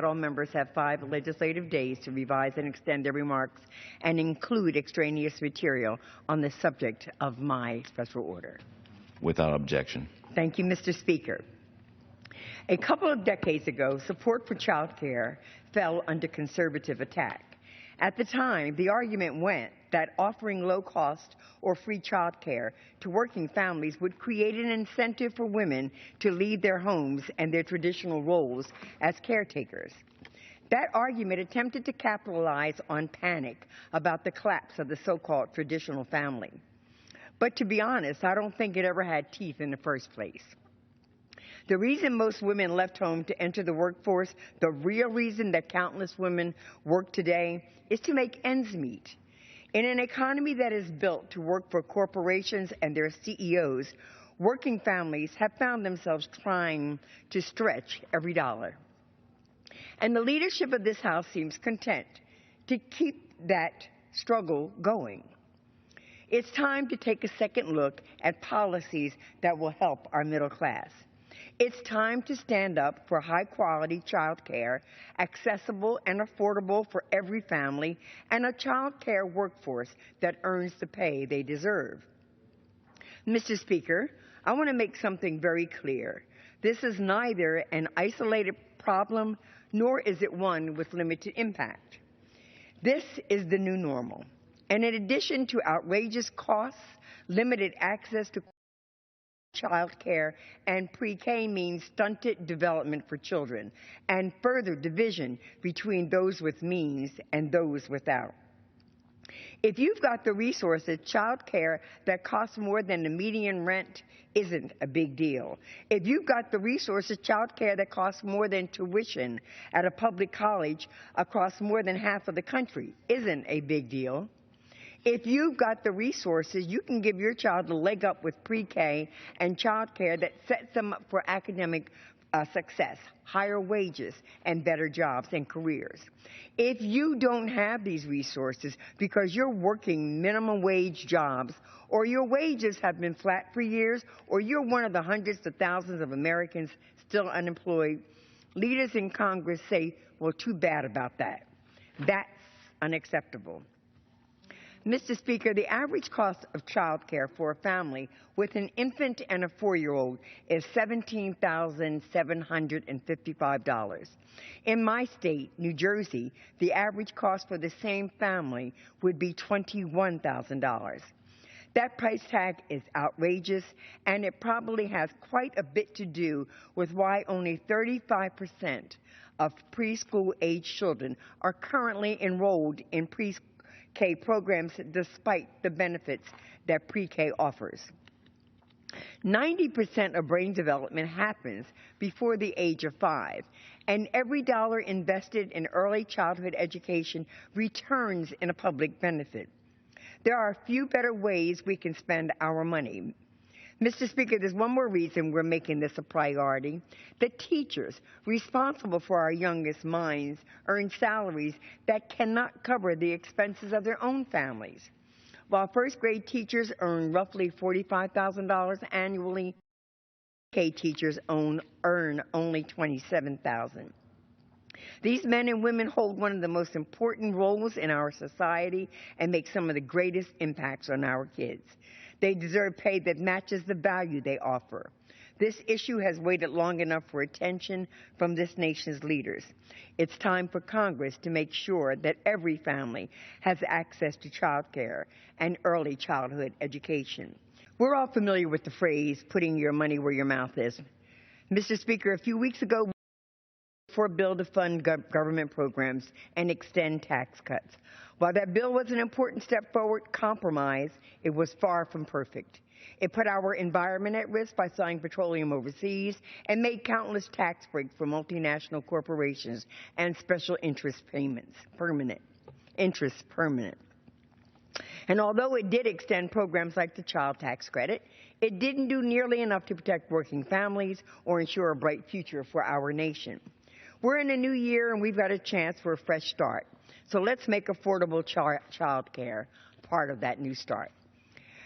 All members have 5 legislative days to revise and extend their remarks and include extraneous material on the subject of my special order. Without objection. Thank you, Mr. Speaker. A couple of decades ago, support for child care fell under conservative attack. At the time, the argument went that offering low-cost or free child care to working families would create an incentive for women to leave their homes and their traditional roles as caretakers. That argument attempted to capitalize on panic about the collapse of the so-called traditional family. But to be honest, I don't think it ever had teeth in the first place. The reason most women left home to enter the workforce, the real reason that countless women work today, is to make ends meet. In an economy that is built to work for corporations and their CEOs, working families have found themselves trying to stretch every dollar. And the leadership of this House seems content to keep that struggle going. It's time to take a second look at policies that will help our middle class. It's time to stand up for high-quality child care, accessible and affordable for every family, and a child care workforce that earns the pay they deserve. Mr. Speaker, I want to make something very clear. This is neither an isolated problem, nor is it one with limited impact. This is the new normal. And in addition to outrageous costs, limited access to child care and pre-K means stunted development for children and further division between those with means and those without. If you've got the resources, child care that costs more than the median rent isn't a big deal. If you've got the resources, child care that costs more than tuition at a public college across more than half of the country isn't a big deal. If you've got the resources, you can give your child a leg up with pre-K and child care that sets them up for academic success, higher wages, and better jobs and careers. If you don't have these resources because you're working minimum wage jobs, or your wages have been flat for years, or you're one of the hundreds of thousands of Americans still unemployed, leaders in Congress say, well, too bad about that. That's unacceptable. Mr. Speaker, the average cost of child care for a family with an infant and a 4-year-old is $17,755. In my state, New Jersey, the average cost for the same family would be $21,000. That price tag is outrageous, and it probably has quite a bit to do with why only 35% of preschool-age children are currently enrolled in pre-K programs despite the benefits that pre-K offers. 90% of brain development happens before the age of 5, and every dollar invested in early childhood education returns in a public benefit. There are a few better ways we can spend our money. Mr. Speaker, there's one more reason we're making this a priority. The teachers responsible for our youngest minds earn salaries that cannot cover the expenses of their own families. While first-grade teachers earn roughly $45,000 annually, K teachers earn only $27,000. These men and women hold one of the most important roles in our society and make some of the greatest impacts on our kids. They deserve pay that matches the value they offer. This issue has waited long enough for attention from this nation's leaders. It's time for Congress to make sure that every family has access to child care and early childhood education. We're all familiar with the phrase, putting your money where your mouth is. Mr. Speaker, a few weeks ago, for a bill to fund government programs and extend tax cuts. While that bill was an important step forward, compromise, it was far from perfect. It put our environment at risk by selling petroleum overseas and made countless tax breaks for multinational corporations and special interest payments permanent. And although it did extend programs like the child tax credit, it didn't do nearly enough to protect working families or ensure a bright future for our nation. We're in a new year, and we've got a chance for a fresh start. So let's make affordable child care part of that new start.